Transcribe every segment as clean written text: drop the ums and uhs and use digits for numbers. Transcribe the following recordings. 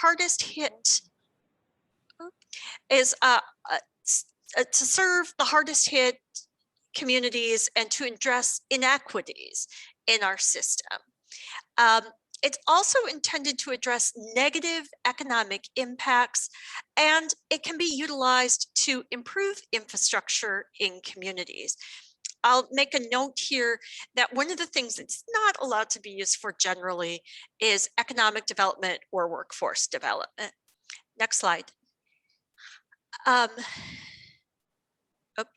hardest hit to serve the hardest hit communities and to address inequities in our system. It's also intended to address negative economic impacts, and it can be utilized to improve infrastructure in communities. I'll make a note here that one of the things it's not allowed to be used for generally is economic development or workforce development. Next slide.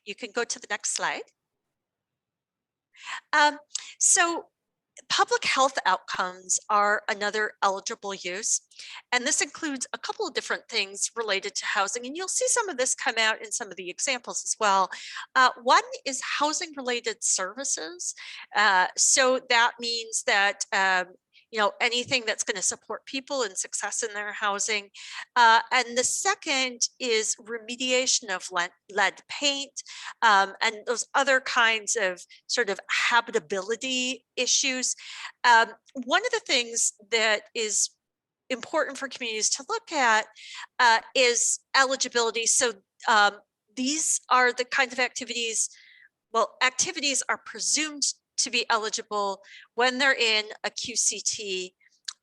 You can go to the next slide. So public health outcomes are another eligible use, and this includes a couple of different things related to housing, and you'll see some of this come out in some of the examples as well. One is housing related services. So that means that anything that's going to support people and success in their housing. And the second is remediation of lead paint and those other kinds of sort of habitability issues. One of the things that is important for communities to look at is eligibility. So these are the kinds of activities, activities are presumed to be eligible when they're in a QCT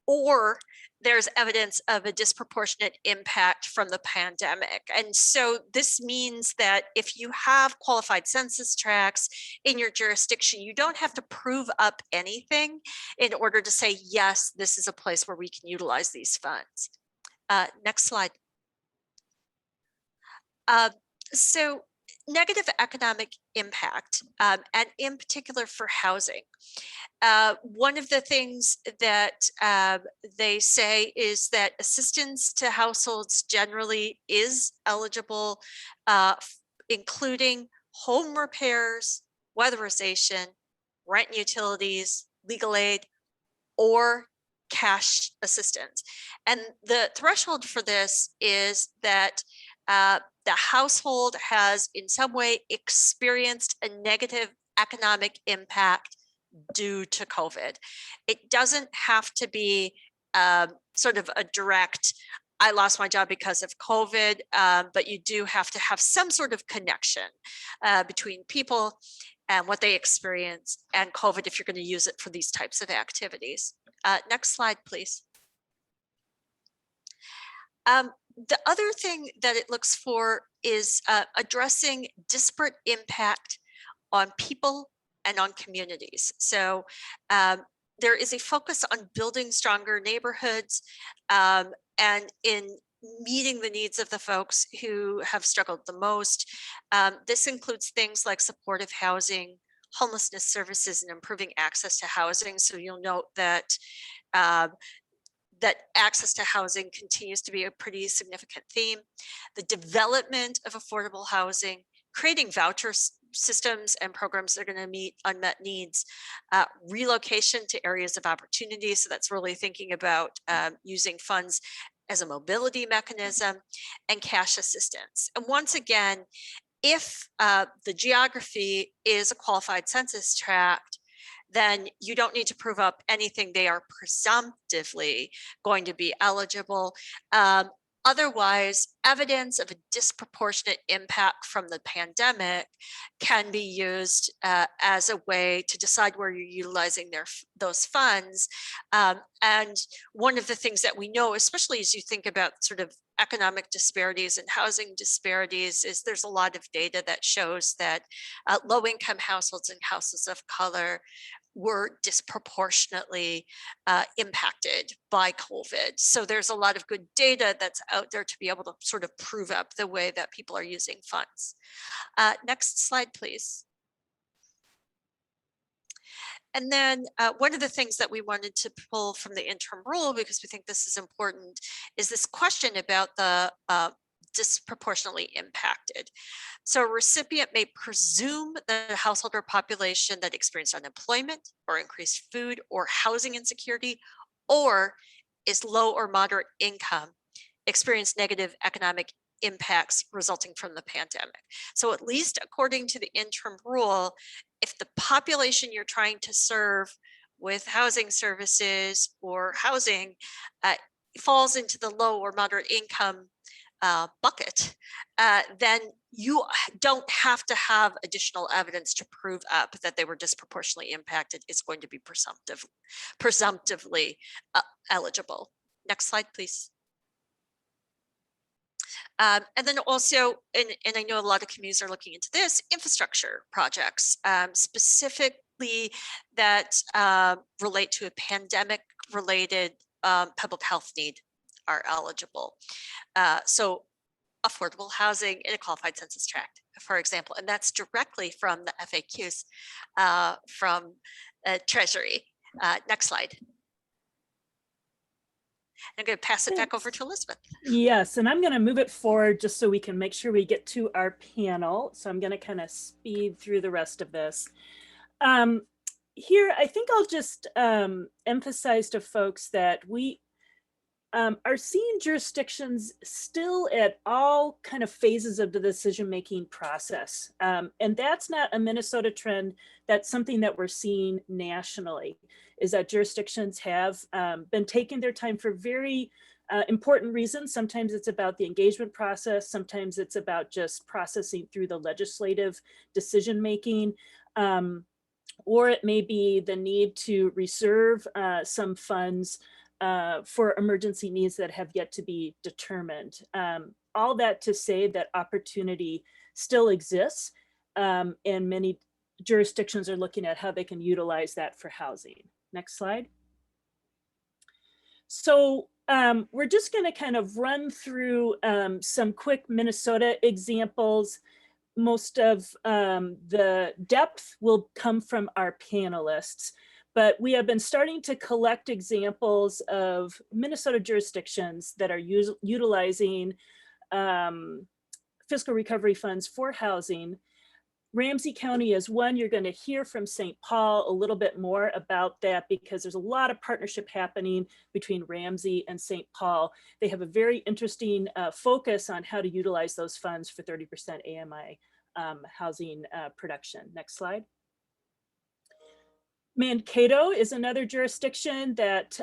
or there's evidence of a disproportionate impact from the pandemic. And so this means that if you have qualified census tracts in your jurisdiction, you don't have to prove up anything in order to say, yes, this is a place where we can utilize these funds. Next slide. So negative economic impact, and in particular for housing. One of the things that they say is that assistance to households generally is eligible, including home repairs, weatherization, rent and utilities, legal aid, or cash assistance. And the threshold for this is that the household has in some way experienced a negative economic impact due to COVID. It doesn't have to be sort of a direct, I lost my job because of COVID, but you do have to have some sort of connection between people and what they experience and COVID if you're going to use it for these types of activities. Next slide, please. The other thing that it looks for is addressing disparate impact on people and on communities. So there is a focus on building stronger neighborhoods and in meeting the needs of the folks who have struggled the most. This includes things like supportive housing, homelessness services, and improving access to housing. So you'll note that that access to housing continues to be a pretty significant theme. The development of affordable housing, creating voucher systems and programs that are going to meet unmet needs, relocation to areas of opportunity. So that's really thinking about using funds as a mobility mechanism, and cash assistance. And once again, if the geography is a qualified census tract, then you don't need to prove up anything. They are presumptively going to be eligible. Otherwise, evidence of a disproportionate impact from the pandemic can be used as a way to decide where you're utilizing those funds. And one of the things that we know, especially as you think about sort of economic disparities and housing disparities, is there's a lot of data that shows that low-income households and houses of color were disproportionately impacted by COVID. So there's a lot of good data that's out there to be able to sort of prove up the way that people are using funds. Next slide, please. And then one of the things that we wanted to pull from the interim rule, because we think this is important, is this question about the disproportionately impacted. So a recipient may presume that a household or population that experienced unemployment or increased food or housing insecurity or is low or moderate income experienced negative economic impacts resulting from the pandemic. So at least according to the interim rule, if the population you're trying to serve with housing services or housing falls into the low or moderate income bucket, then you don't have to have additional evidence to prove up that they were disproportionately impacted. It's going to be presumptively eligible. Next slide, please. And then also, and I know a lot of communities are looking into this, infrastructure projects, specifically that relate to a pandemic-related public health need are eligible. So affordable housing in a qualified census tract, for example, and that's directly from the FAQs from Treasury. Next slide. I'm going to pass it back over to Elizabeth. Yes, and I'm going to move it forward just so we can make sure we get to our panel. So I'm going to kind of speed through the rest of this. Here, I think I'll just emphasize to folks that we are seeing jurisdictions still at all kind of phases of the decision-making process. And that's not a Minnesota trend. That's something that we're seeing nationally, is that jurisdictions have been taking their time for very important reasons. Sometimes it's about the engagement process. Sometimes it's about just processing through the legislative decision-making. Or it may be the need to reserve some funds for emergency needs that have yet to be determined. All that to say that opportunity still exists, and many jurisdictions are looking at how they can utilize that for housing. Next slide. So we're just going to kind of run through some quick Minnesota examples. Most of the depth will come from our panelists, but we have been starting to collect examples of Minnesota jurisdictions that are utilizing fiscal recovery funds for housing. Ramsey County is one. You're going to hear from St. Paul a little bit more about that because there's a lot of partnership happening between Ramsey and St. Paul. They have a very interesting focus on how to utilize those funds for 30% AMI housing production. Next slide. Mankato is another jurisdiction that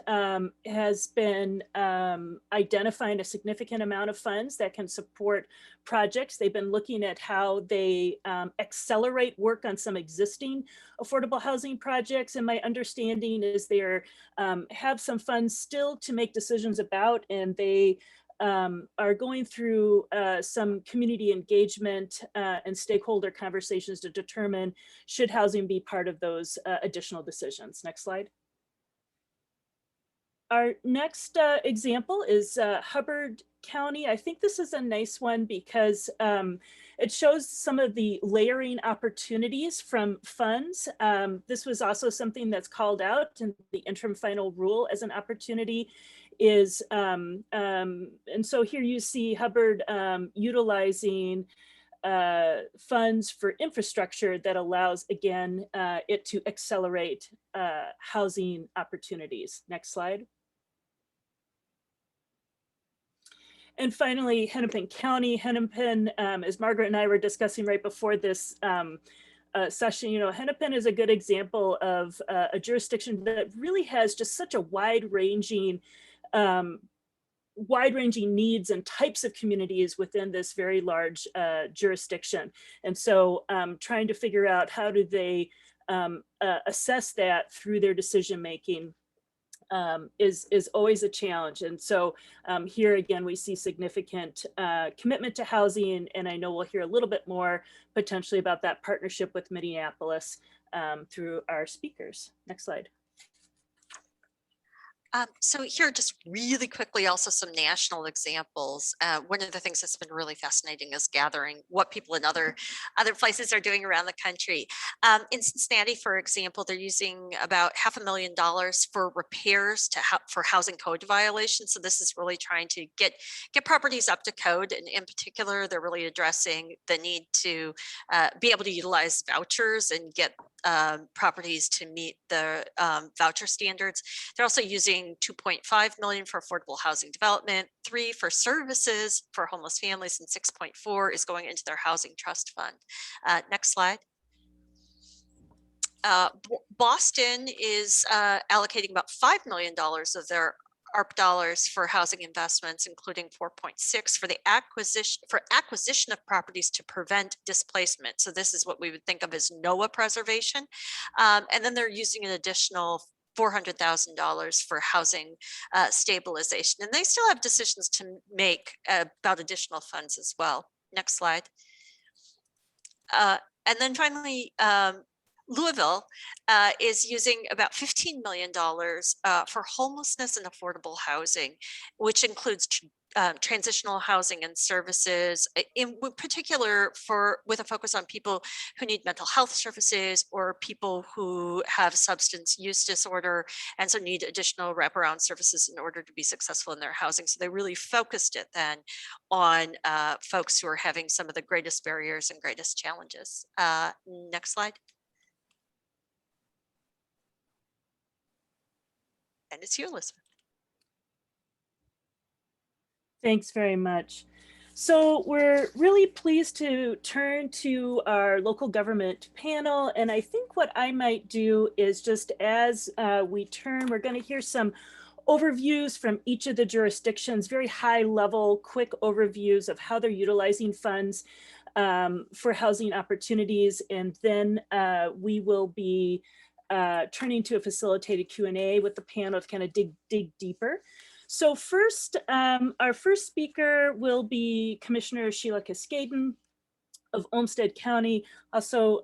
has been identifying a significant amount of funds that can support projects. They've been looking at how they accelerate work on some existing affordable housing projects. And my understanding is they have some funds still to make decisions about, and they are going through some community engagement and stakeholder conversations to determine should housing be part of those additional decisions. Next slide. Our next example is Hubbard County. I think this is a nice one because it shows some of the layering opportunities from funds. This was also something that's called out in the interim final rule as an opportunity. And so here you see Hubbard utilizing funds for infrastructure that allows, again, it to accelerate housing opportunities. Next slide. And finally, Hennepin County. Hennepin, as Margaret and I were discussing right before this session, you know, Hennepin is a good example of a jurisdiction that really has just such a wide-ranging needs and types of communities within this very large jurisdiction. And so trying to figure out how do they assess that through their decision-making is always a challenge. And so here again, we see significant commitment to housing, and I know we'll hear a little bit more potentially about that partnership with Minneapolis through our speakers. Next slide. So here, just really quickly, also some national examples. One of the things that's been really fascinating is gathering what people in other places are doing around the country. In Cincinnati, for example, they're using about $500,000 for repairs for housing code violations. So this is really trying to get properties up to code, and in particular, they're really addressing the need to be able to utilize vouchers and get properties to meet the voucher standards. They're also using $2.5 million for affordable housing development, $3 million for services for homeless families, and $6.4 million is going into their housing trust fund. Next slide. Boston is allocating about $5 million of their ARP dollars for housing investments, including 4.6 for the acquisition of properties to prevent displacement. So this is what we would think of as NOAA preservation. And then they're using an additional $400,000 for housing stabilization. And they still have decisions to make about additional funds as well. Next slide. And then finally, Louisville is using about $15 million for homelessness and affordable housing, which includes transitional housing and services, in particular with a focus on people who need mental health services or people who have substance use disorder and so need additional wraparound services in order to be successful in their housing. So they really focused it then on folks who are having some of the greatest barriers and greatest challenges. Next slide. And it's you, Elizabeth. Thanks very much. So we're really pleased to turn to our local government panel. And I think what I might do is just as we turn, we're going to hear some overviews from each of the jurisdictions, very high level, quick overviews of how they're utilizing funds for housing opportunities. And then we will be turning to a facilitated Q&A with the panel to kind of dig deeper. So first, our first speaker will be Commissioner Shelia Kiscaden of Olmsted County, also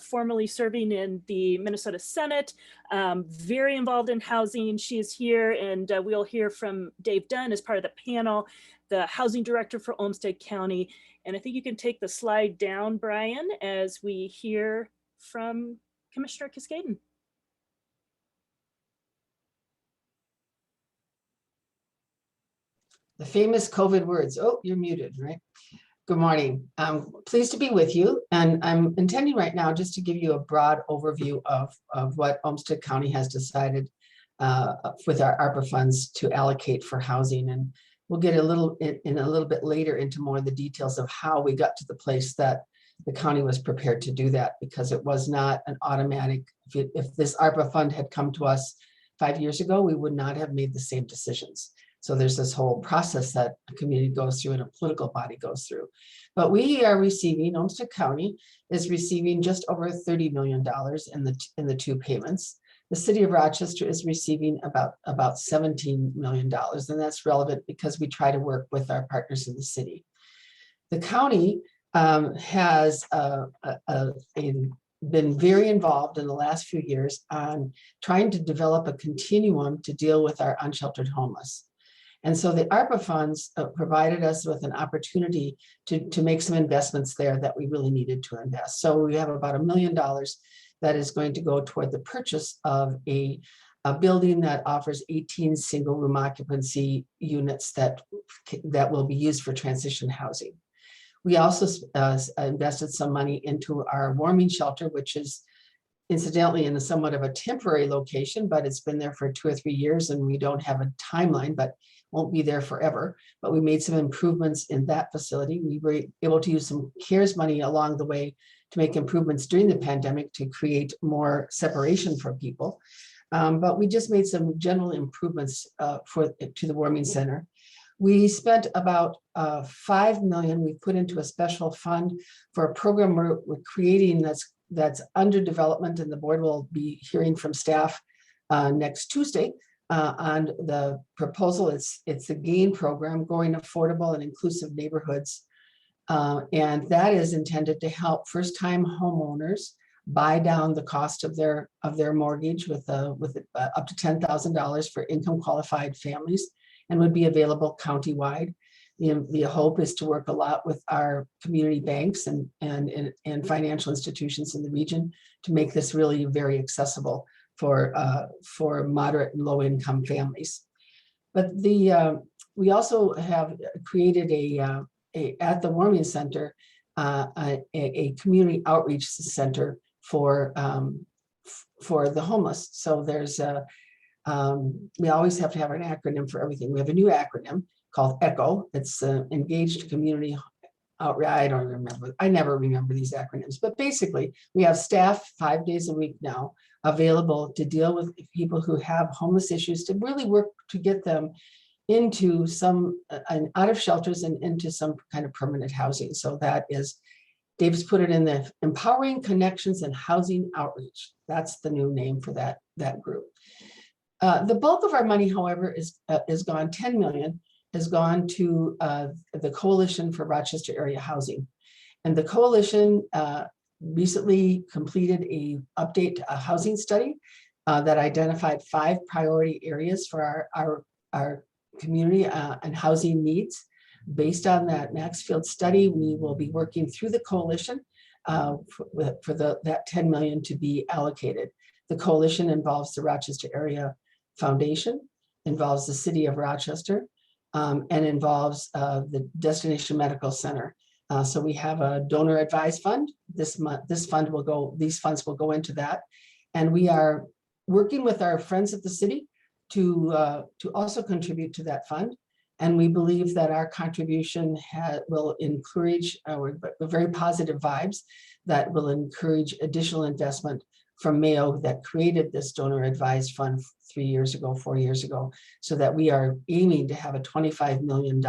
formerly serving in the Minnesota Senate, very involved in housing. She is here, and we'll hear from Dave Dunn as part of the panel, the housing director for Olmsted County. And I think you can take the slide down, Brian, as we hear from Commissioner Kiscaden. The famous COVID words. Oh, you're muted, right? Good morning. I'm pleased to be with you. And I'm intending right now just to give you a broad overview of what Olmsted County has decided with our ARPA funds to allocate for housing. And we'll get a little bit later into more of the details of how we got to the place that the county was prepared to do that, because it was not an automatic. If this ARPA fund had come to us 5 years ago, we would not have made the same decisions. So there's this whole process that a community goes through and a political body goes through. But we are receiving, Olmsted County is receiving just over $30 million in the two payments. The city of Rochester is receiving about $17 million. And that's relevant because we try to work with our partners in the city. The county has been very involved in the last few years on trying to develop a continuum to deal with our unsheltered homeless. And so the ARPA funds provided us with an opportunity to make some investments there that we really needed to invest. So we have about $1 million that is going to go toward the purchase of a building that offers 18 single room occupancy units that will be used for transition housing. We also invested some money into our warming shelter, which is incidentally in a somewhat of a temporary location, but it's been there for 2 or 3 years and we don't have a timeline, but won't be there forever. But we made some improvements in that facility. We were able to use some CARES money along the way to make improvements during the pandemic to create more separation for people. But we just made some general improvements to the warming center. We spent about $5 million we put into a special fund for a program we're creating that's under development, and the board will be hearing from staff next Tuesday on the proposal. It's a GAIN program, Growing Affordable and Inclusive Neighborhoods. And that is intended to help first-time homeowners buy down the cost of their mortgage with up to $10,000 for income qualified families, and would be available countywide. The hope is to work a lot with our community banks and financial institutions in the region to make this really very accessible for moderate and low income families. But we also have created at the warming center a community outreach center for the homeless. So there's we always have to have an acronym for everything. We have a new acronym called ECHO. It's Engaged Community Outreach. I never remember these acronyms, but basically we have staff 5 days a week now available to deal with people who have homeless issues, to really work to get them into some, out of shelters and into some kind of permanent housing. So that is, Dave's put it in the Empowering Connections and Housing Outreach. That's the new name for that group. The bulk of our money, however, is gone. 10 million has gone to the Coalition for Rochester Area Housing. And the coalition recently completed a housing study that identified 5 priority areas for our community and housing needs. Based on that Maxfield study, we will be working through the coalition for that 10 million to be allocated. The coalition involves the Rochester Area Foundation, involves the City of Rochester, and involves the Destination Medical Center. So we have a donor advised fund. These funds will go into that. And we are working with our friends at the city to also contribute to that fund. And we believe that our contribution will encourage very positive vibes that will encourage additional investment from Mayo that created this donor advised fund 4 years ago, so that we are aiming to have a $25 million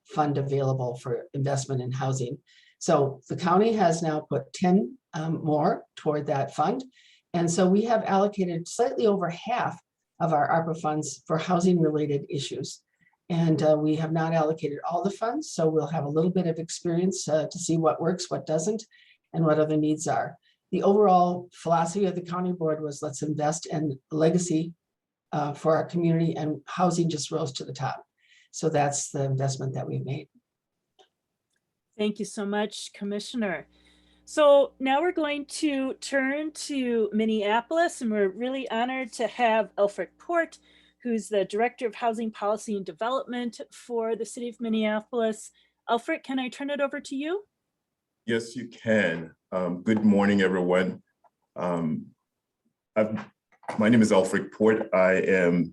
fund available for investment in housing. So the county has now put 10 more toward that fund. And so we have allocated slightly over half of our ARPA funds for housing related issues. And we have not allocated all the funds. So we'll have a little bit of experience to see what works, what doesn't, and what other needs are. The overall philosophy of the county board was, let's invest in legacy for our community, and housing just rose to the top. So that's the investment that we've made. Thank you so much, Commissioner. So now we're going to turn to Minneapolis, and we're really honored to have Elfric Porte, who's the Director of Housing Policy and Development for the City of Minneapolis. Elfric, can I turn it over to you? Yes, you can. Good morning, everyone. My name is Elfric Porte. I've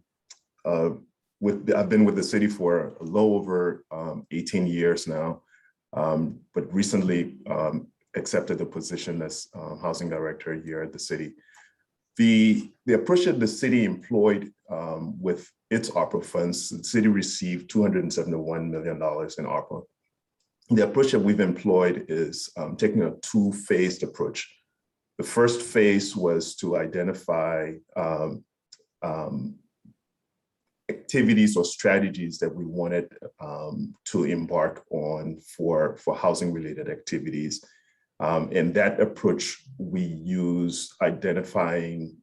been with the city for a little over 18 years now, but recently accepted the position as housing director here at the city. The approach that the city employed with its ARPA funds, the city received $271 million in ARPA. The approach that we've employed is taking a 2-phased approach. The first phase was to identify activities or strategies that we wanted to embark on for housing related activities. In that approach, we use identifying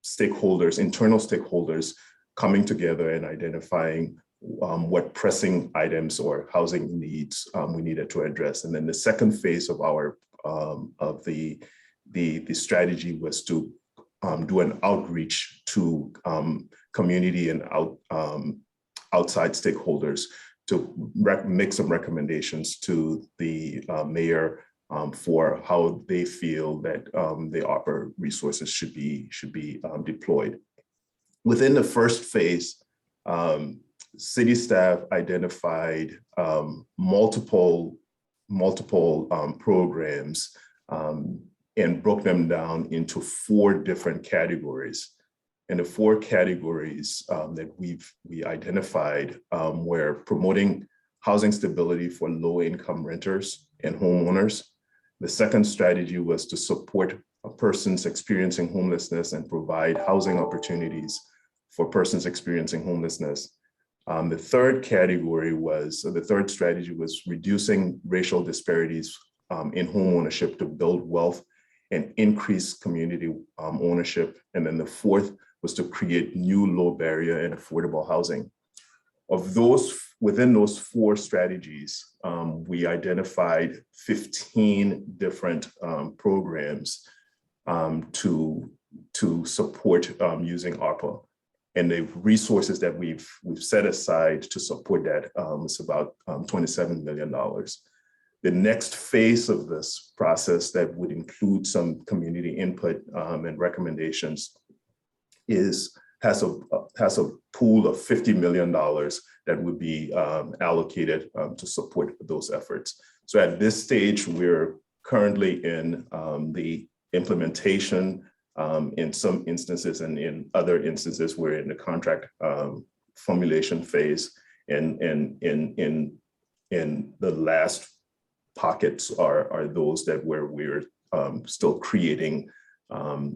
stakeholders, internal stakeholders, coming together and identifying what pressing items or housing needs we needed to address. And then the second phase of our the strategy was to do an outreach to community and outside stakeholders to make some recommendations to the mayor for how they feel that the ARPA resources should be deployed. Within the first phase, city staff identified multiple programs and broke them down into 4 different categories. And the 4 categories that we identified were promoting housing stability for low-income renters and homeowners. The second strategy was to support persons experiencing homelessness and provide housing opportunities for persons experiencing homelessness. The third strategy was reducing racial disparities in homeownership to build wealth and increase community ownership. And then the fourth was to create new low barrier and affordable housing. Within those 4 strategies, we identified 15 different programs to support using ARPA. And the resources that we've set aside to support that is about $27 million. The next phase of this process that would include some community input and recommendations has a pool of $50 million that would be allocated to support those efforts. So at this stage, we're currently in the implementation In some instances, and in other instances, we're in the contract formulation phase. And in the last pockets are those that where we're still creating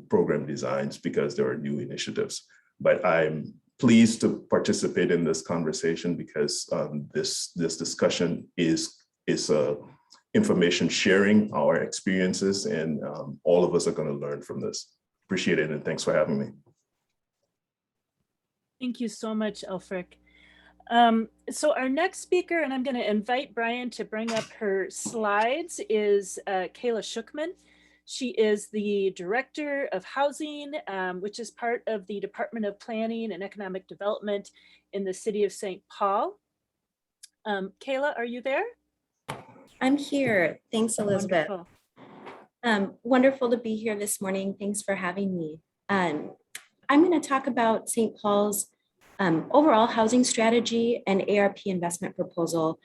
program designs because there are new initiatives. But I'm pleased to participate in this conversation because this discussion is information sharing our experiences, and all of us are going to learn from this. Appreciate it, and thanks for having me. Thank you so much, Elfric. So our next speaker, and I'm going to invite Brian to bring up her slides, is Kayla Schuchman. She is the Director of Housing, which is part of the Department of Planning and Economic Development in the city of St. Paul. Kayla, are you there? I'm here. Thanks, Elizabeth. Wonderful. Wonderful to be here this morning. Thanks for having me. I'm going to talk about St. Paul's overall housing strategy and ARP investment proposal,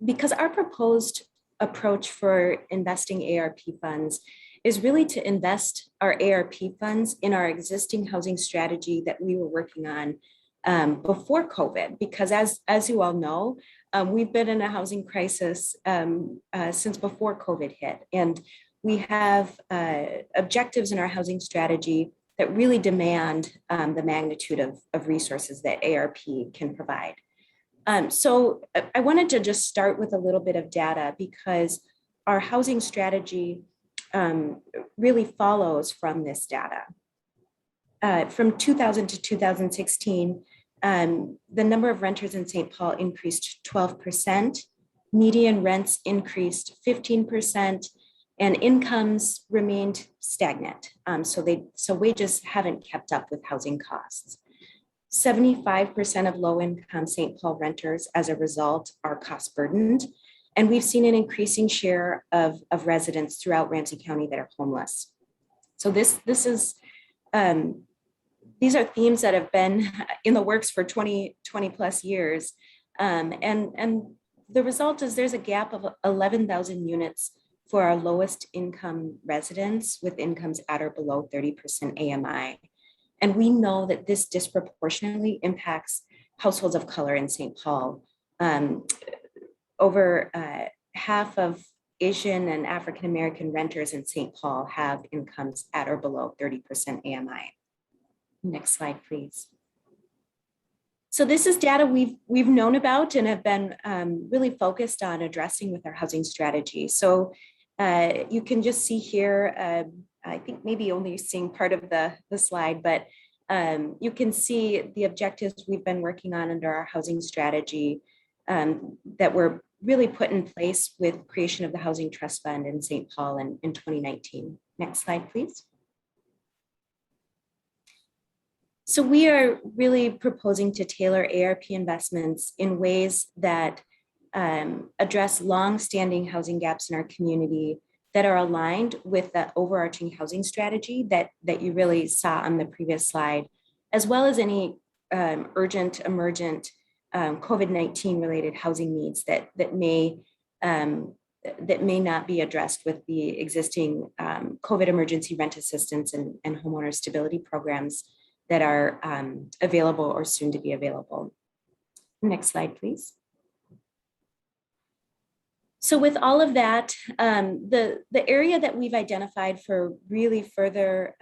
because our proposed approach for investing ARP funds is really to invest our ARP funds in our existing housing strategy that we were working on before COVID, because as you all know, we've been in a housing crisis since before COVID hit, and we have objectives in our housing strategy that really demand the magnitude of resources that ARP can provide. So I wanted to just start with a little bit of data, because our housing strategy really follows from this data. From 2000 to 2016, the number of renters in St. Paul increased 12%, median rents increased 15%, and incomes remained stagnant. So wages haven't kept up with housing costs. 75% of low-income St. Paul renters, as a result, are cost burdened. And we've seen an increasing share of residents throughout Ramsey County that are homeless. So these are themes that have been in the works for 20 plus years. And the result is there's a gap of 11,000 units for our lowest income residents with incomes at or below 30% AMI. And we know that this disproportionately impacts households of color in St. Paul. Over half of Asian and African-American renters in St. Paul have incomes at or below 30% AMI. Next slide, please. So this is data we've known about and have been really focused on addressing with our housing strategy. So you can just see here, I think maybe only seeing part of the slide, but you can see the objectives we've been working on under our housing strategy that were really put in place with creation of the Housing Trust Fund in St. Paul in 2019. Next slide, please. So we are really proposing to tailor ARP investments in ways that address long-standing housing gaps in our community that are aligned with the overarching housing strategy that you really saw on the previous slide, as well as any urgent, emergent COVID-19 related housing needs that may not be addressed with the existing COVID emergency rent assistance and homeowner stability programs that are available or soon to be available. Next slide, please. So with all of that, the area that we've identified for really further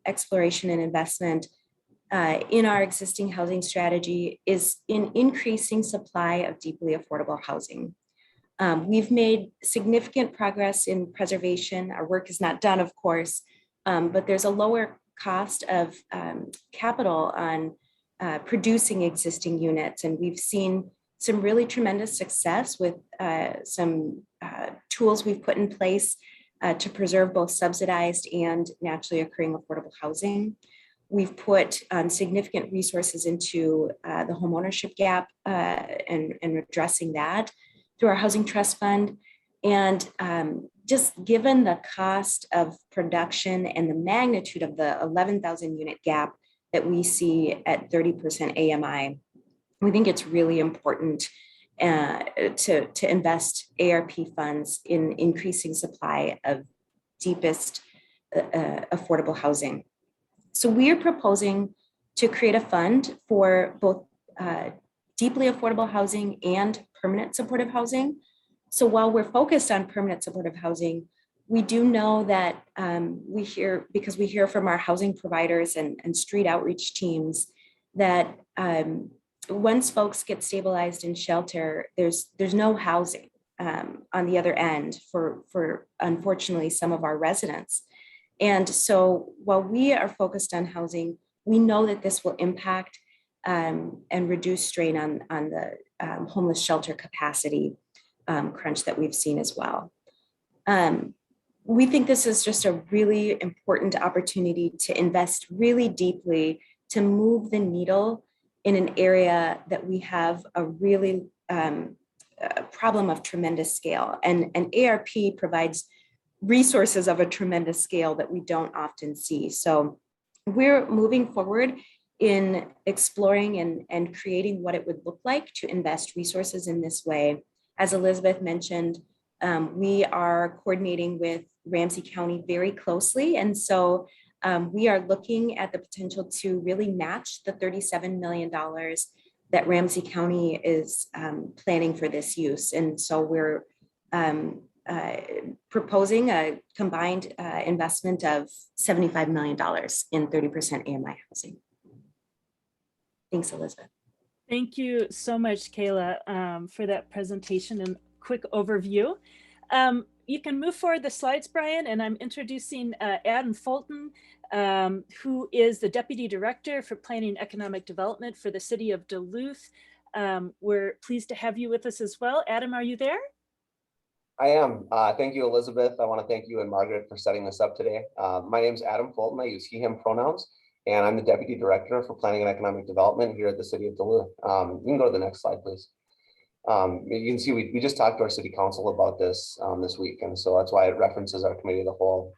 exploration and investment in our existing housing strategy is in increasing supply of deeply affordable housing. We've made significant progress in preservation. Our work is not done, of course, but there's a lower cost of capital on producing existing units. And we've seen some really tremendous success with some tools we've put in place to preserve both subsidized and naturally occurring affordable housing. We've put significant resources into the homeownership gap and addressing that through our Housing Trust Fund. And just given the cost of production and the magnitude of the 11,000 unit gap that we see at 30% AMI, we think it's really important to invest ARP funds in increasing supply of deepest affordable housing. So we are proposing to create a fund for both deeply affordable housing and permanent supportive housing. So while we're focused on permanent supportive housing, we do know that because we hear from our housing providers and street outreach teams that once folks get stabilized in shelter, there's no housing on the other end for unfortunately some of our residents. And so while we are focused on housing, we know that this will impact and reduce strain on the homeless shelter capacity crunch that we've seen as well. We think this is just a really important opportunity to invest really deeply to move the needle in an area that we have a really problem of tremendous scale. And ARP provides resources of a tremendous scale that we don't often see. So we're moving forward in exploring and creating what it would look like to invest resources in this way. As Elizabeth mentioned, we are coordinating with Ramsey County very closely. And so we are looking at the potential to really match the $37 million that Ramsey County is planning for this use. And so we're proposing a combined investment of $75 million in 30% AMI housing. Thanks, Elizabeth. Thank you so much, Kayla, for that presentation and quick overview. You can move forward the slides, Brian, and I'm introducing Adam Fulton, who is the Deputy Director for Planning and Economic Development for the City of Duluth. We're pleased to have you with us as well. Adam, are you there? I am. Thank you, Elizabeth. I want to thank you and Margaret for setting this up today. My name is Adam Fulton. I use he, him pronouns, and I'm the Deputy Director for Planning and Economic Development here at the City of Duluth. You can go to the next slide, please. You can see we just talked to our City Council about this this week, and so that's why it references our Committee of the Whole.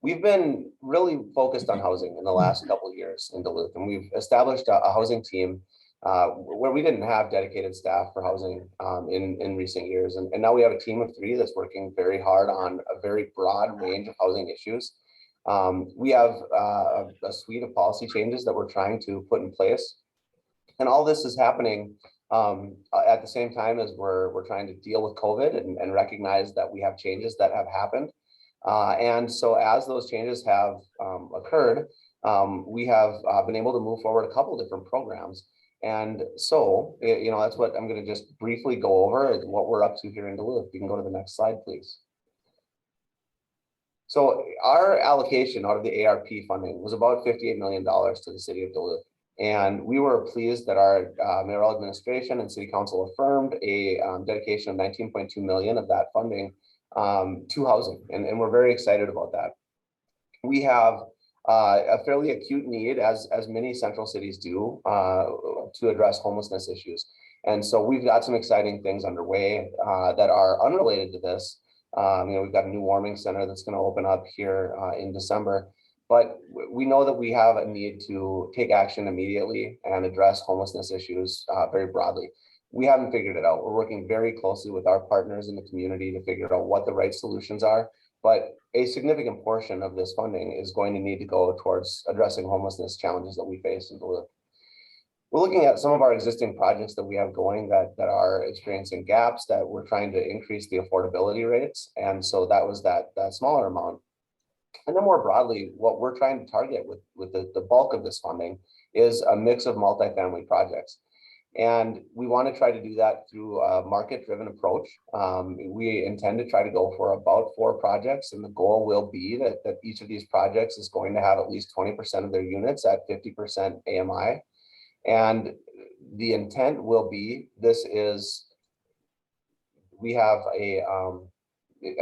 We've been really focused on housing in the last couple of years in Duluth, and we've established a housing team where we didn't have dedicated staff for housing in recent years. And now we have a team of 3 that's working very hard on a very broad range of housing issues. We have a suite of policy changes that we're trying to put in place. And all this is happening at the same time as we're trying to deal with COVID and recognize that we have changes that have happened. And so as those changes have occurred, we have been able to move forward a couple different programs. And so, that's what I'm going to just briefly go over, what we're up to here in Duluth. You can go to the next slide, please. So our allocation out of the ARP funding was about $58 million to the City of Duluth. And we were pleased that our mayoral administration and City Council affirmed a dedication of $19.2 million of that funding to housing. And we're very excited about that. We have a fairly acute need, as many central cities do, to address homelessness issues. And so we've got some exciting things underway that are unrelated to this. We've got a new warming center that's going to open up here in December. But we know that we have a need to take action immediately and address homelessness issues very broadly. We haven't figured it out. We're working very closely with our partners in the community to figure out what the right solutions are. But a significant portion of this funding is going to need to go towards addressing homelessness challenges that we face in Duluth. We're looking at some of our existing projects that we have going that are experiencing gaps that we're trying to increase the affordability rates. And so that was that smaller amount. And then more broadly, what we're trying to target with the bulk of this funding is a mix of multifamily projects. And we want to try to do that through a market-driven approach. We intend to try to go for about 4 projects, and the goal will be that each of these projects is going to have at least 20% of their units at 50% AMI. And the intent will be, we have a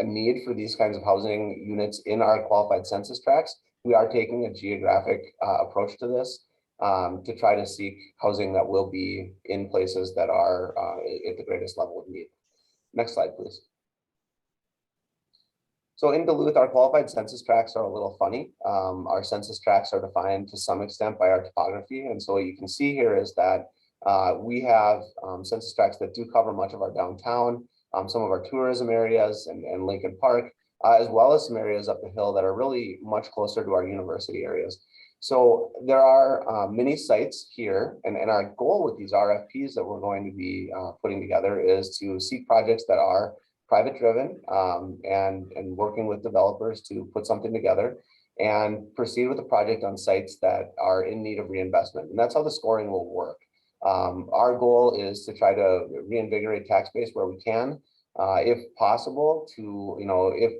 need for these kinds of housing units in our qualified census tracts. We are taking a geographic approach to this. To try to seek housing that will be in places that are at the greatest level of need. Next slide, please. So in Duluth, our qualified census tracts are a little funny. Our census tracts are defined to some extent by our topography. And so what you can see here is that we have census tracts that do cover much of our downtown, some of our tourism areas and Lincoln Park, as well as some areas up the hill that are really much closer to our university areas. So there are many sites here, and our goal with these RFPs that we're going to be putting together is to seek projects that are private driven and working with developers to put something together and proceed with the project on sites that are in need of reinvestment. And that's how the scoring will work. Our goal is to try to reinvigorate tax base where we can, if possible, to, if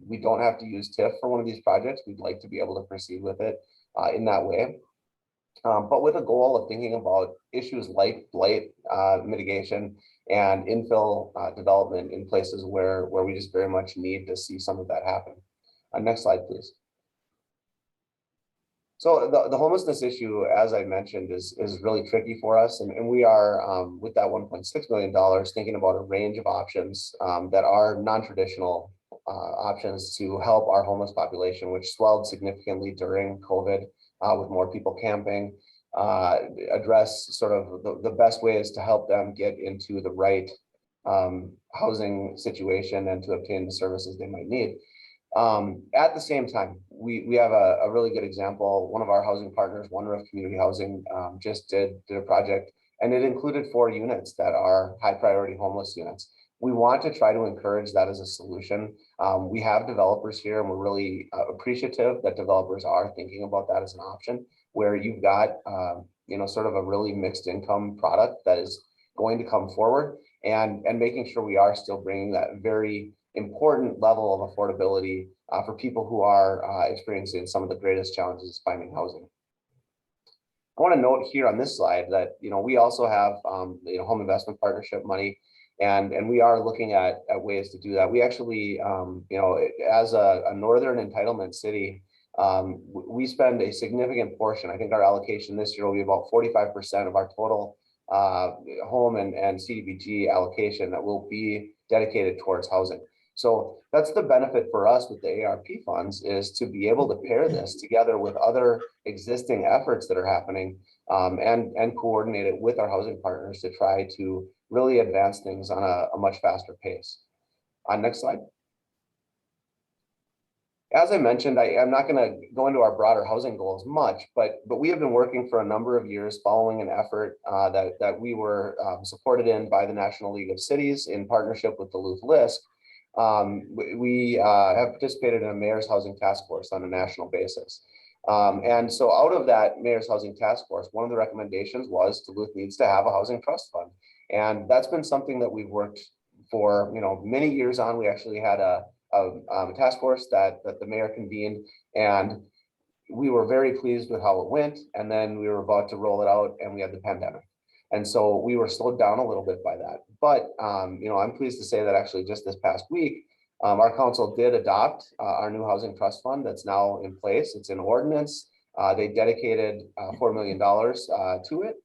we don't have to use TIF for one of these projects, we'd like to be able to proceed with it in that way. But with a goal of thinking about issues like blight mitigation and infill development in places where we just very much need to see some of that happen. Next slide, please. So the homelessness issue, as I mentioned, is really tricky for us. And we are, with that $1.6 million, thinking about a range of options that are non-traditional options to help our homeless population, which swelled significantly during COVID with more people camping, address sort of the best ways to help them get into the right housing situation and to obtain the services they might need. At the same time, we have a really good example. One of our housing partners, One Roof Community Housing, just did a project, and it included 4 units that are high priority homeless units. We want to try to encourage that as a solution. We have developers here, and we're really appreciative that developers are thinking about that as an option, where you've got sort of a really mixed income product that is going to come forward, and making sure we are still bringing that very important level of affordability for people who are experiencing some of the greatest challenges finding housing. I want to note here on this slide that we also have home investment partnership money, and we are looking at ways to do that. We actually, as a northern entitlement city, we spend a significant portion. I think our allocation this year will be about 45% of our total home and CDBG allocation that will be dedicated towards housing. So that's the benefit for us with the ARP funds, is to be able to pair this together with other existing efforts that are happening and coordinate it with our housing partners to try to really advance things on a much faster pace. Next slide. As I mentioned, I'm not going to go into our broader housing goals much, but we have been working for a number of years following an effort that we were supported in by the National League of Cities in partnership with Duluth LISC. We have participated in a mayor's housing task force on a national basis. And so out of that mayor's housing task force, one of the recommendations was Duluth needs to have a housing trust fund. And that's been something that we've worked for many years on. We actually had a task force that the mayor convened, and we were very pleased with how it went. And then we were about to roll it out, and we had the pandemic. And so we were slowed down a little bit by that. But, I'm pleased to say that actually just this past week, our council did adopt our new housing trust fund that's now in place. It's an ordinance. They dedicated $4 million to it.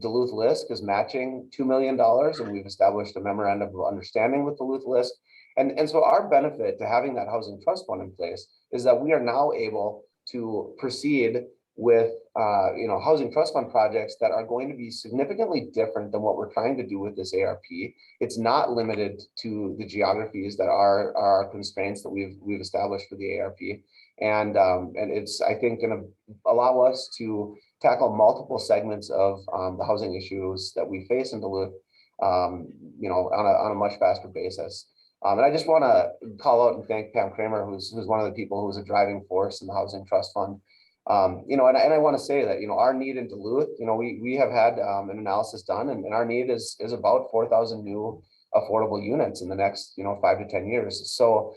Duluth LISC is matching $2 million, and we've established a memorandum of understanding with Duluth LISC. And so our benefit to having that housing trust fund in place is that we are now able to proceed with housing trust fund projects that are going to be significantly different than what we're trying to do with this ARP. It's not limited to the geographies that are our constraints that we've established for the ARP, and it's, I think, going to allow us to tackle multiple segments of the housing issues that we face in Duluth, on a much faster basis. And I just want to call out and thank Pam Kramer, who's one of the people who was a driving force in the Housing Trust Fund. And I want to say that, our need in Duluth, we have had an analysis done, and our need is about 4,000 new affordable units in the next, 5 to 10 years. So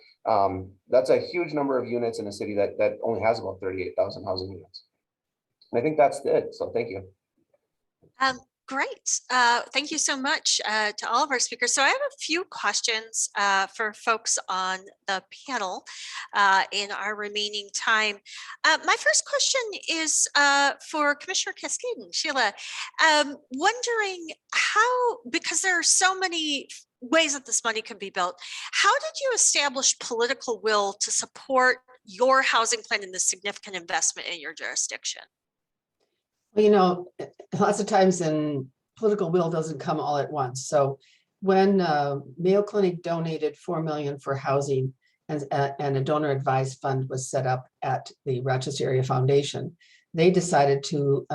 that's a huge number of units in a city that only has about 38,000 housing units. And I think that's it. So thank you. Great. Thank you so much to all of our speakers. So I have a few questions for folks on the panel in our remaining time. My first question is for Commissioner Kiscaden. Shelia, wondering how, because there are so many ways that this money can be built, how did you establish political will to support your housing plan and the significant investment in your jurisdiction? Well, lots of times political will doesn't come all at once. So when Mayo Clinic donated $4 million for housing, and a donor advised fund was set up at the Rochester Area Foundation. They decided to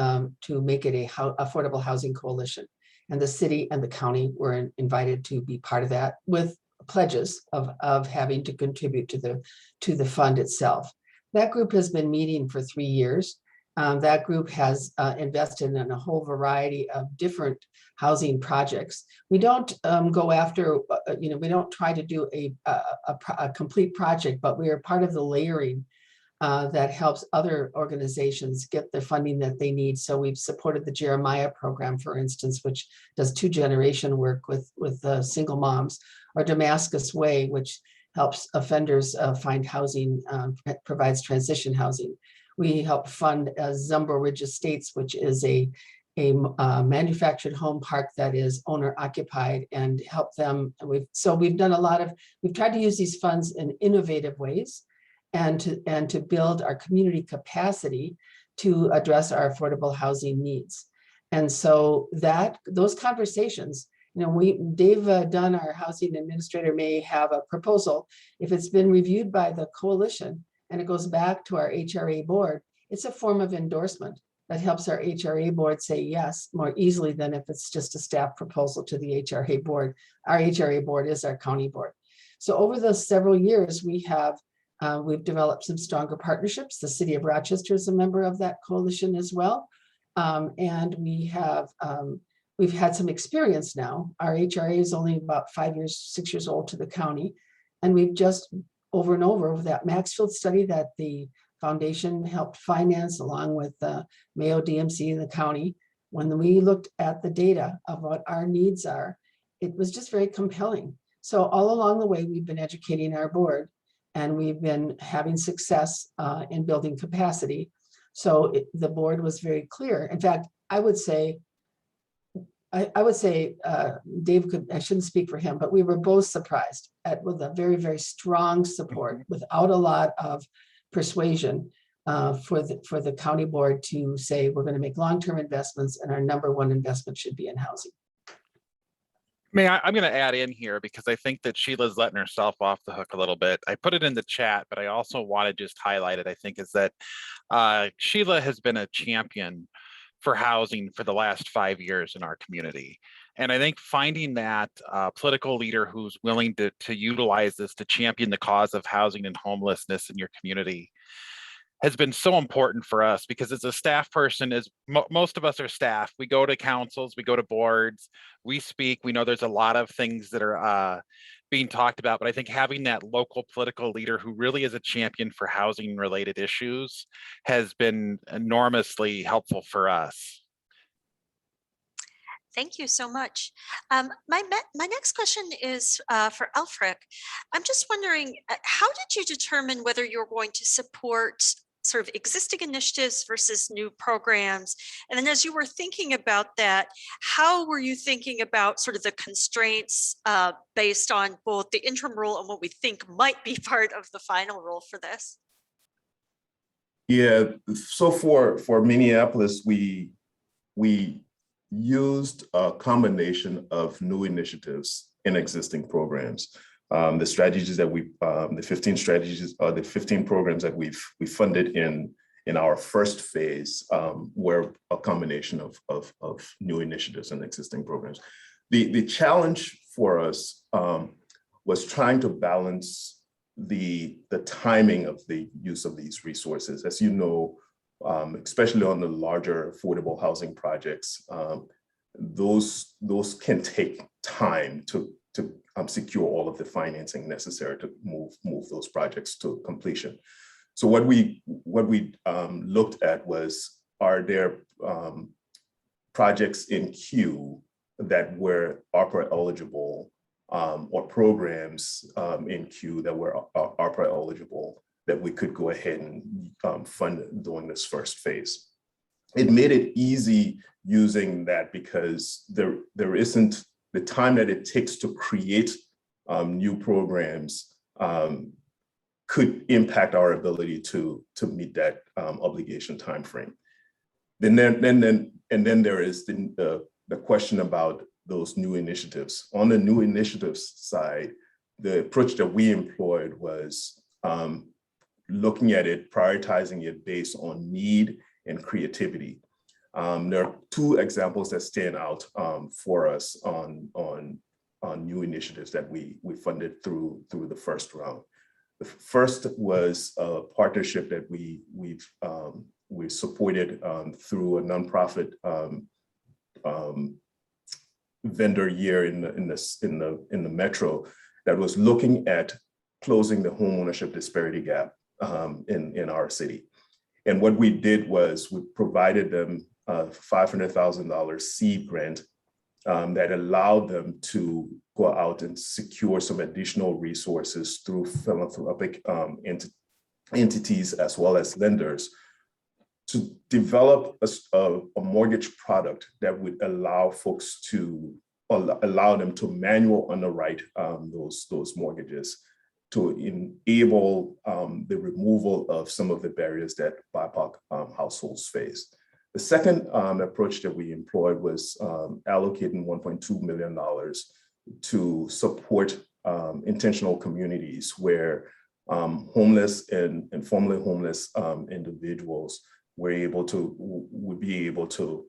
make it a affordable housing coalition, and the city and the county were invited to be part of that with pledges of having to contribute to the fund itself. That group has been meeting for 3 years. That group has invested in a whole variety of different housing projects. We don't go after, we don't try to do a complete project, but we are part of the layering that helps other organizations get the funding that they need. So we've supported the Jeremiah program, for instance, which does 2-generation work with single moms, or Damascus Way, which helps offenders find housing, provides transition housing. We help fund Zumbo Ridge Estates, which is a manufactured home park that is owner occupied, and help them. We've done a lot of, we've tried to use these funds in innovative ways and to build our community capacity to address our affordable housing needs. And so those conversations, Dave Dunn, our housing administrator, may have a proposal. If it's been reviewed by the coalition and it goes back to our HRA board, it's a form of endorsement that helps our HRA board say yes more easily than if it's just a staff proposal to the HRA board. Our HRA board is our county board. So over the several years, we've developed some stronger partnerships. The city of Rochester is a member of that coalition as well. And we've had some experience now. Our HRA is only about 6 years old to the county. And we've just over and over that Maxfield study that the foundation helped finance along with the Mayo DMC in the county. When we looked at the data of what our needs are, it was just very compelling. So all along the way, we've been educating our board, and we've been having success in building capacity. So the board was very clear. In fact, I would say Dave could, I shouldn't speak for him, but we were both surprised with a very, very strong support without a lot of persuasion for the county board to say, we're going to make long-term investments and our number one investment should be in housing. I'm going to add in here because I think that Sheila's letting herself off the hook a little bit. I put it in the chat, but I also want to just highlight it, I think, is that Shelia has been a champion for housing for the last 5 years in our community. And I think finding that political leader who's willing to utilize this to champion the cause of housing and homelessness in your community has been so important for us, because as a staff person, most of us are staff, we go to councils, we go to boards, we speak, we know there's a lot of things that are being talked about, but I think having that local political leader who really is a champion for housing related issues has been enormously helpful for us. Thank you so much. My next question is for Elfric. I'm just wondering, how did you determine whether you're going to support sort of existing initiatives versus new programs? And then as you were thinking about that, how were you thinking about sort of the constraints based on both the interim rule and what we think might be part of the final rule for this? Yeah, so for Minneapolis, we used a combination of new initiatives in existing programs. The strategies that the 15 strategies, the 15 programs that we funded in our first phase were a combination of new initiatives and existing programs. The challenge for us was trying to balance the timing of the use of these resources. As you know, especially on the larger affordable housing projects, those can take time to secure all of the financing necessary to move those projects to completion. So what we looked at was, are there projects in queue that were ARPA eligible, or programs in queue that were ARPA eligible that we could go ahead and fund during this first phase. It made it easy using that because there isn't the time that it takes to create new programs could impact our ability to meet that obligation timeframe. And then there is the question about those new initiatives. On the new initiatives side, the approach that we employed was looking at it, prioritizing it based on need and creativity. There are two examples that stand out for us on new initiatives that we funded through the first round. The first was a partnership that we supported through a nonprofit vendor year in the metro that was looking at closing the homeownership disparity gap in our city. And what we did was we provided them a $500,000 seed grant that allowed them to go out and secure some additional resources through philanthropic entities as well as lenders to develop a mortgage product that would allow folks to allow them to manual underwrite those mortgages to enable the removal of some of the barriers that BIPOC households face. The second approach that we employed was allocating $1.2 million to support intentional communities where homeless and formerly homeless individuals would be able to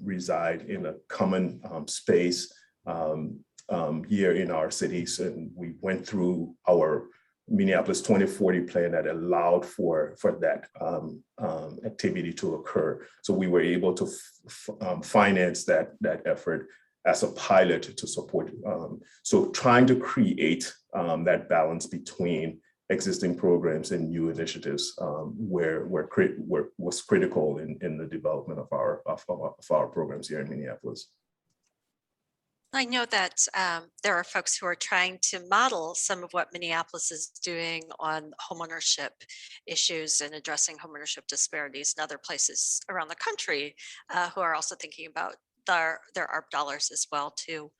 reside in a common space here in our cities. And we went through our Minneapolis 2040 plan that allowed for that activity to occur. So we were able to finance that effort as a pilot to support. So trying to create that balance between existing programs and new initiatives was critical in the development of our programs here in Minneapolis. I know that there are folks who are trying to model some of what Minneapolis is doing on homeownership issues and addressing homeownership disparities in other places around the country who are also thinking about their ARP dollars as well too.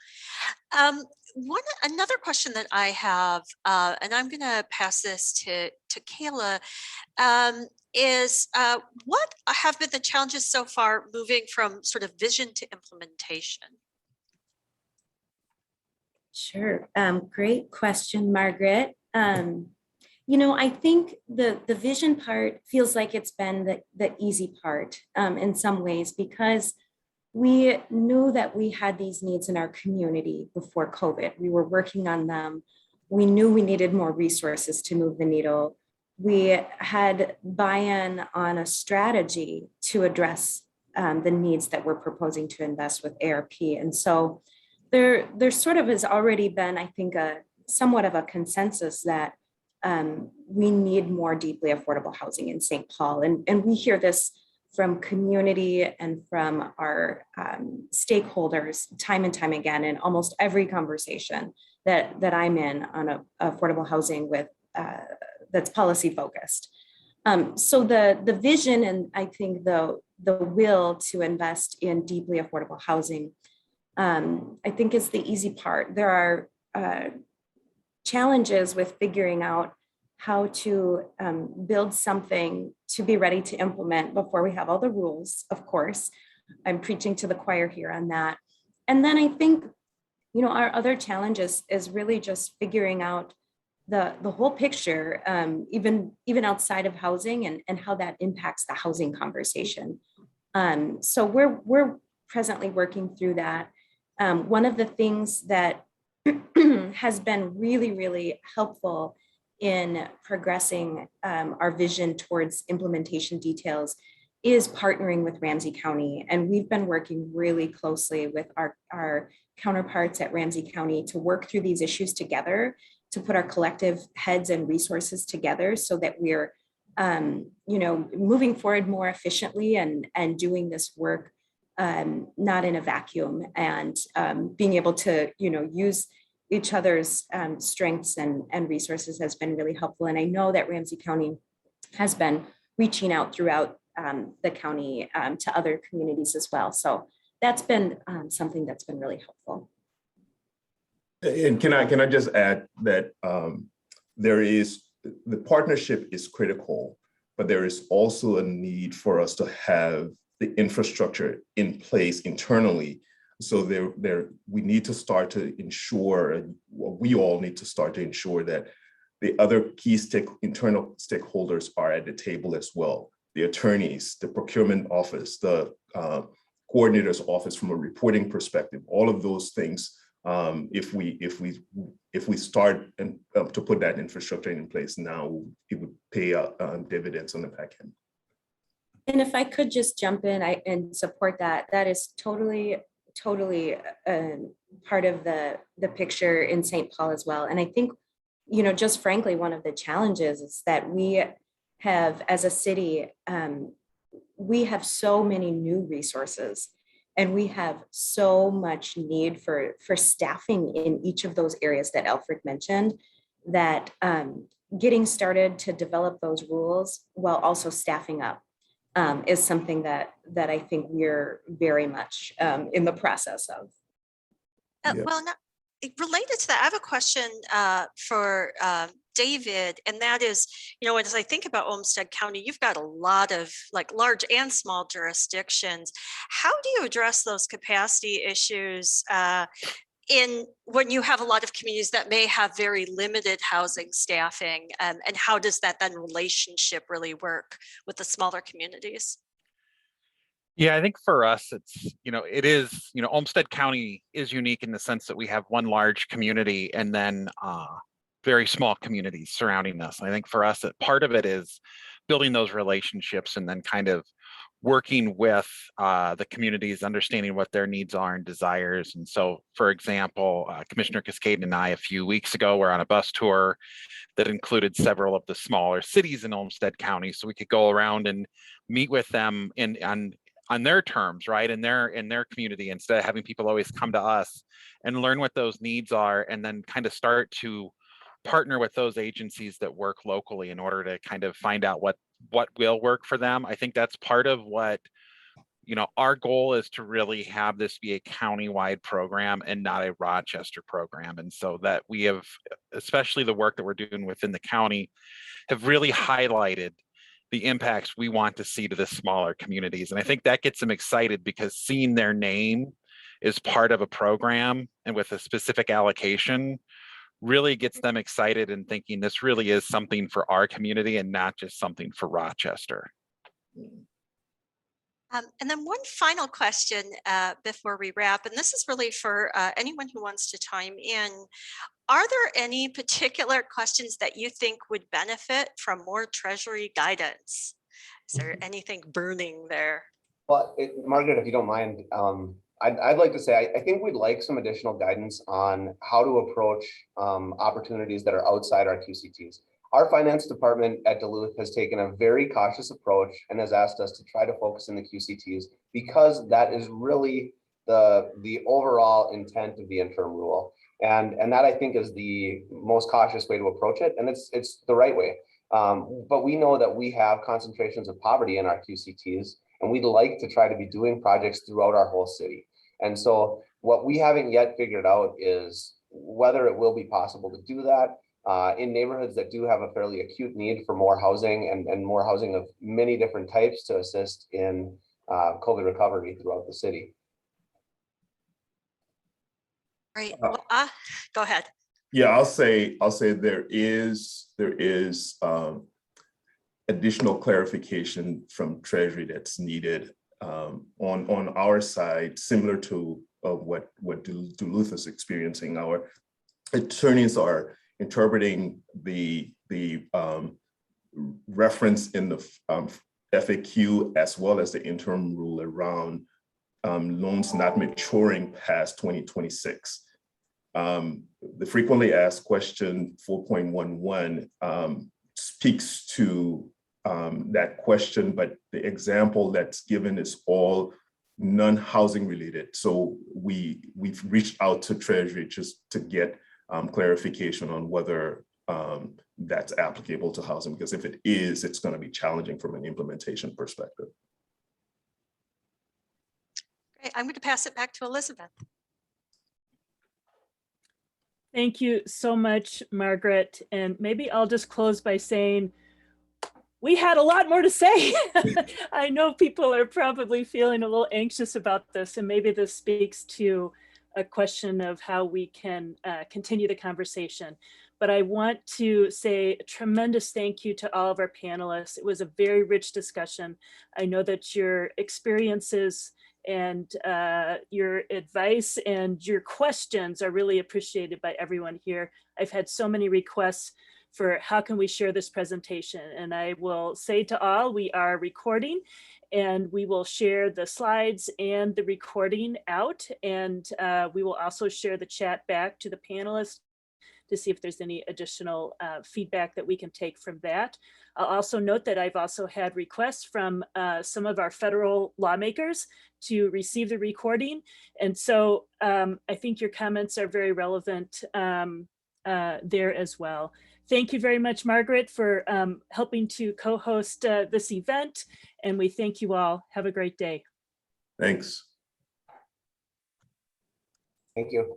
Another question that I have, and I'm going to pass this to Kayla, is what have been the challenges so far moving from sort of vision to implementation? Sure. Great question, Margaret. I think the vision part feels like it's been the easy part in some ways, because we knew that we had these needs in our community before COVID. We were working on them. We knew we needed more resources to move the needle. We had buy-in on a strategy to address the needs that we're proposing to invest with ARP. And so there sort of has already been, I think, somewhat of a consensus that we need more deeply affordable housing in St. Paul. And we hear this from community and from our stakeholders time and time again in almost every conversation that I'm in on affordable housing with that's policy focused. So the vision and I think the will to invest in deeply affordable housing, I think is the easy part. There are challenges with figuring out how to build something to be ready to implement before we have all the rules, of course. I'm preaching to the choir here on that. And then I think, our other challenges is really just figuring out the whole picture, even outside of housing and how that impacts the housing conversation. So we're presently working through that. One of the things that has been really, really helpful in progressing our vision towards implementation details is partnering with Ramsey County. And we've been working really closely with our counterparts at Ramsey County to work through these issues together, to put our collective heads and resources together so that we're moving forward more efficiently and doing this work not in a vacuum, and being able to use each other's strengths and resources has been really helpful. And I know that Ramsey County has been reaching out throughout the county to other communities as well. So that's been something that's been really helpful. And can I just add that the partnership is critical, but there is also a need for us to have the infrastructure in place internally. So we need to start to ensure we all need to start to ensure that the other key internal stakeholders are at the table as well. The attorneys, the procurement office, the coordinator's office from a reporting perspective, all of those things. If we start to put that infrastructure in place now, it would pay dividends on the back end. And if I could just jump in and support that, that is totally part of the picture in St. Paul as well. And I think, you know, just frankly, one of the challenges is that we have, as a city, we have so many new resources, and we have so much need for staffing in each of those areas that Elfric mentioned, that getting started to develop those rules while also staffing up is something that I think we're very much in the process of. Yeah. Well, related to that, I have a question for David, and that is, you know, as I think about Olmsted County, you've got a lot of like large and small jurisdictions. How do you address those capacity issues when you have a lot of communities that may have very limited housing staffing, and how does that then relationship really work with the smaller communities? Yeah, I think for us, it's, you know, it is, you know, Olmsted County is unique in the sense that we have one large community and then very small communities surrounding us. I think for us, that part of it is building those relationships and then kind of working with the communities, understanding what their needs are and desires. And so, for example, Commissioner Kiscaden and I a few weeks ago were on a bus tour that included several of the smaller cities in Olmsted County, so we could go around and meet with them on their terms, right? In their community, instead of having people always come to us, and learn what those needs are, and then kind of start to partner with those agencies that work locally in order to kind of find out what will work for them. I think that's part of what, you know, our goal is to really have this be a county-wide program and not a Rochester program. And so that we have, especially the work that we're doing within the county, have really highlighted the impacts we want to see to the smaller communities. And I think that gets them excited, because seeing their name is part of a program and with a specific allocation really gets them excited and thinking this really is something for our community and not just something for Rochester. And then one final question before we wrap, and this is really for anyone who wants to chime in. Are there any particular questions that you think would benefit from more Treasury guidance? Is there anything burning there? Well, Margaret, if you don't mind, I'd like to say, I think we'd like some additional guidance on how to approach opportunities that are outside our QCTs. Our finance department at Duluth has taken a very cautious approach and has asked us to try to focus in the QCTs, because that is really the overall intent of the interim rule. And that, I think, is the most cautious way to approach it. And it's the right way. But we know that we have concentrations of poverty in our QCTs, and we'd like to try to be doing projects throughout our whole city. And so what we haven't yet figured out is whether it will be possible to do that in neighborhoods that do have a fairly acute need for more housing and more housing of many different types to assist in COVID recovery throughout the city. Right. Well, go ahead. Yeah, I'll say there is additional clarification from Treasury that's needed on our side, similar to what Duluth is experiencing. Our attorneys are interpreting the reference in the FAQ as well as the interim rule around loans not maturing past 2026. The frequently asked question 4.11 speaks to that question, but the example that's given is all non-housing related. So we've reached out to Treasury just to get clarification on whether that's applicable to housing, because if it is, it's going to be challenging from an implementation perspective. Great. I'm going to pass it back to Elizabeth. Thank you so much, Margaret. And maybe I'll just close by saying we had a lot more to say. I know people are probably feeling a little anxious about this, and maybe this speaks to a question of how we can continue the conversation. But I want to say a tremendous thank you to all of our panelists. It was a very rich discussion. I know that your experiences and your advice and your questions are really appreciated by everyone here. I've had so many requests for how can we share this presentation, and I will say to all, we are recording and we will share the slides and the recording out, and we will also share the chat back to the panelists to see if there's any additional feedback that we can take from that. I'll also note that I've also had requests from some of our federal lawmakers to receive the recording. And so I think your comments are very relevant there as well. Thank you very much, Margaret, for helping to co-host this event. And we thank you all. Have a great day. Thanks. Thank you.